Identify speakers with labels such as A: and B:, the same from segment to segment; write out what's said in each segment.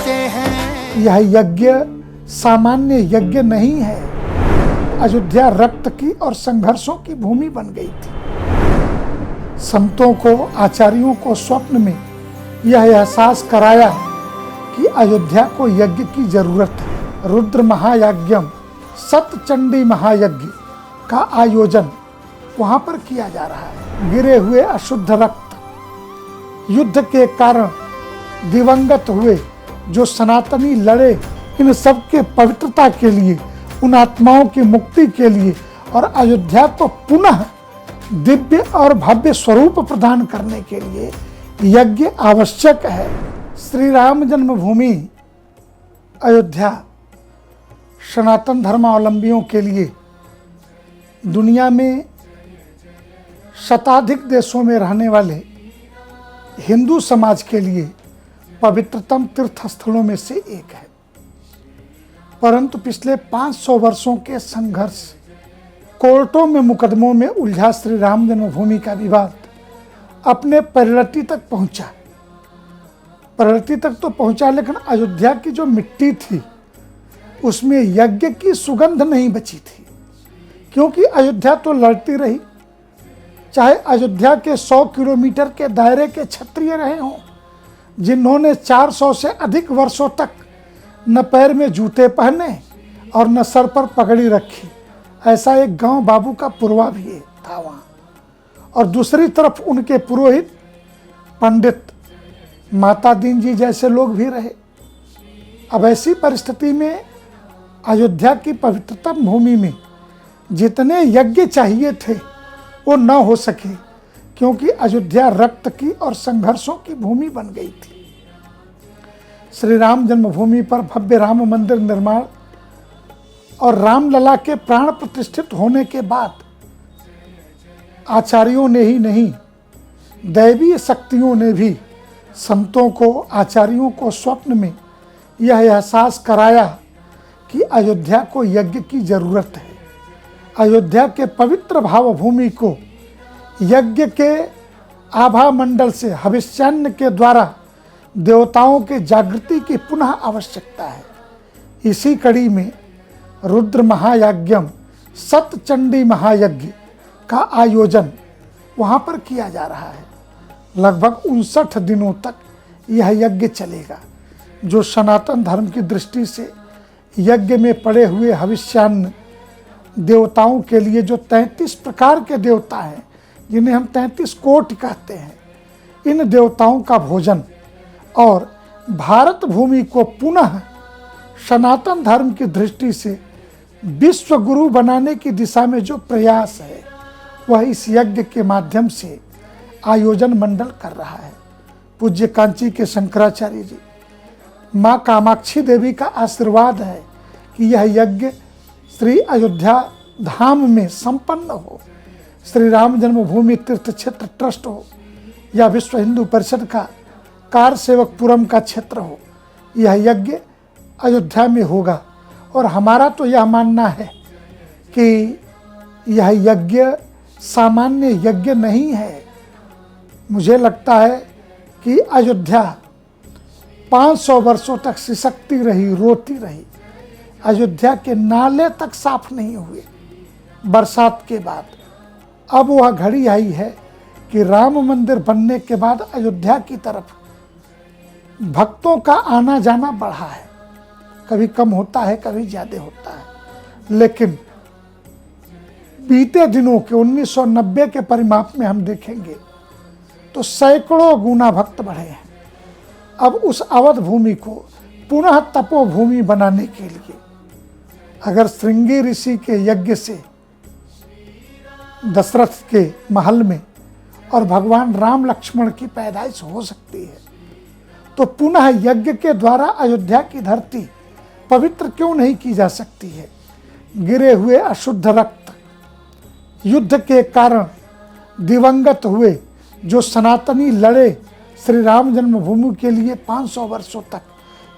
A: कहते हैं।
B: यह यज्ञ सामान्य यज्ञ नहीं है। अयोध्या रक्त की और संघर्षों की भूमि बन गई थी। संतों को, आचार्यों को स्वप्न में यह एहसास कराया कि अयोध्या को यज्ञ की जरूरत है। रुद्र महायज्ञम, सतचंडी महायज्ञ का आयोजन वहां पर किया जा रहा है। गिरे हुए अशुद्ध रक्त, युद्ध के कारण दिवंगत हुए जो सनातनी लड़े, इन सब के पवित्रता के लिए, उन आत्माओं की मुक्ति के लिए और अयोध्या को पुनः दिव्य और भव्य स्वरूप प्रदान करने के लिए यज्ञ आवश्यक है। श्री राम जन्मभूमि अयोध्या सनातन धर्मावलंबियों के लिए दुनिया में शताधिक देशों में रहने वाले हिंदू समाज के लिए पवित्रतम तीर्थ स्थलों में से एक है। परंतु पिछले 500 वर्षों के संघर्ष, कोर्टों में मुकदमों में उलझा श्री राम जन्मभूमि का विवाद अपने परिणति तक पहुंचा। परिणति तक तो पहुंचा, लेकिन अयोध्या की जो मिट्टी थी उसमें यज्ञ की सुगंध नहीं बची थी, क्योंकि अयोध्या तो लड़ती रही। चाहे अयोध्या के 100 किलोमीटर के दायरे के क्षत्रिय रहे हों, जिन्होंने 400 से अधिक वर्षों तक न पैर में जूते पहने और न सर पर पगड़ी रखी। ऐसा एक गांव बाबू का पुरवा भी था वहाँ। और दूसरी तरफ उनके पुरोहित, पंडित, माता दीन जी जैसे लोग भी रहे। अब ऐसी परिस्थिति में अयोध्या की पवित्रतम भूमि में जितने यज्ञ चाहिए थे वो न हो सके, क्योंकि अयोध्या रक्त की और संघर्षों की भूमि बन गई थी। श्री राम जन्मभूमि पर भव्य राम मंदिर निर्माण और रामलला के प्राण प्रतिष्ठित होने के बाद आचार्यों ने ही नहीं, दैवीय शक्तियों ने भी संतों को, आचार्यों को स्वप्न में यह एहसास कराया कि अयोध्या को यज्ञ की जरूरत है। अयोध्या के पवित्र भावभूमि को यज्ञ के आभा मंडल से हविष्यान्न के द्वारा देवताओं के जागृति की पुनः आवश्यकता है। इसी कड़ी में रुद्र महायज्ञम, सतचंडी महायज्ञ का आयोजन वहाँ पर किया जा रहा है। लगभग 59 दिनों तक यह यज्ञ चलेगा, जो सनातन धर्म की दृष्टि से यज्ञ में पड़े हुए हविष्यान्न देवताओं के लिए, जो 33 प्रकार के देवता हैं, जिन्हें हम 33 कोटि कहते हैं, इन देवताओं का भोजन और भारत भूमि को पुनः सनातन धर्म की दृष्टि से विश्व गुरु बनाने की दिशा में जो प्रयास है, वह इस यज्ञ के माध्यम से आयोजन मंडल कर रहा है। पूज्य कांची के शंकराचार्य जी, माँ कामाक्षी देवी का आशीर्वाद है कि यह यज्ञ श्री अयोध्या धाम में संपन्न हो। श्री राम जन्मभूमि तीर्थ क्षेत्र ट्रस्ट हो या विश्व हिंदू परिषद का कार सेवकपुरम का क्षेत्र हो, यह यज्ञ अयोध्या में होगा। और हमारा तो यह मानना है कि यह यज्ञ सामान्य यज्ञ नहीं है। मुझे लगता है कि अयोध्या 500 वर्षों तक सिसकती रही, रोती रही। अयोध्या के नाले तक साफ नहीं हुए बरसात के बाद। अब वह घड़ी आई है कि राम मंदिर बनने के बाद अयोध्या की तरफ भक्तों का आना जाना बढ़ा है। कभी कम होता है, कभी ज़्यादा होता है, लेकिन बीते दिनों के 1990 के परिमाप में हम देखेंगे तो सैकड़ों गुना भक्त बढ़े हैं। अब उस अवध भूमि को पुनः तपोभूमि बनाने के लिए अगर श्रृंगी ऋषि के यज्ञ से दशरथ के महल में और भगवान राम लक्ष्मण की पैदाइश हो सकती है, तो पुनः यज्ञ के द्वारा अयोध्या की धरती पवित्र क्यों नहीं की जा सकती है। गिरे हुए अशुद्ध रक्त, युद्ध के कारण दिवंगत हुए जो सनातनी लड़े श्री राम जन्मभूमि के लिए 500 वर्षों तक,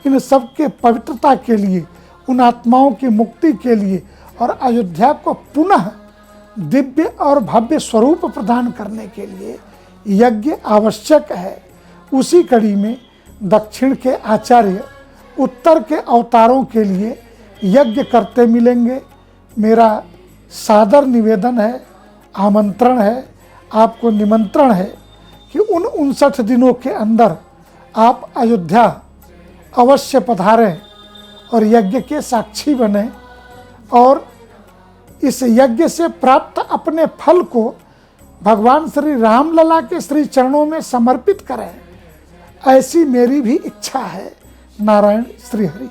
B: इन सब के पवित्रता के लिए, उन आत्माओं की मुक्ति के लिए और अयोध्या को पुनः दिव्य और भव्य स्वरूप प्रदान करने के लिए यज्ञ आवश्यक है। उसी कड़ी में दक्षिण के आचार्य उत्तर के अवतारों के लिए यज्ञ करते मिलेंगे। मेरा सादर निवेदन है, आमंत्रण है, आपको निमंत्रण है कि उन 59 दिनों के अंदर आप अयोध्या अवश्य पधारें और यज्ञ के साक्षी बने और इस यज्ञ से प्राप्त अपने फल को भगवान श्री रामलला के श्री चरणों में समर्पित करें। ऐसी मेरी भी इच्छा है। नारायण श्री हरि।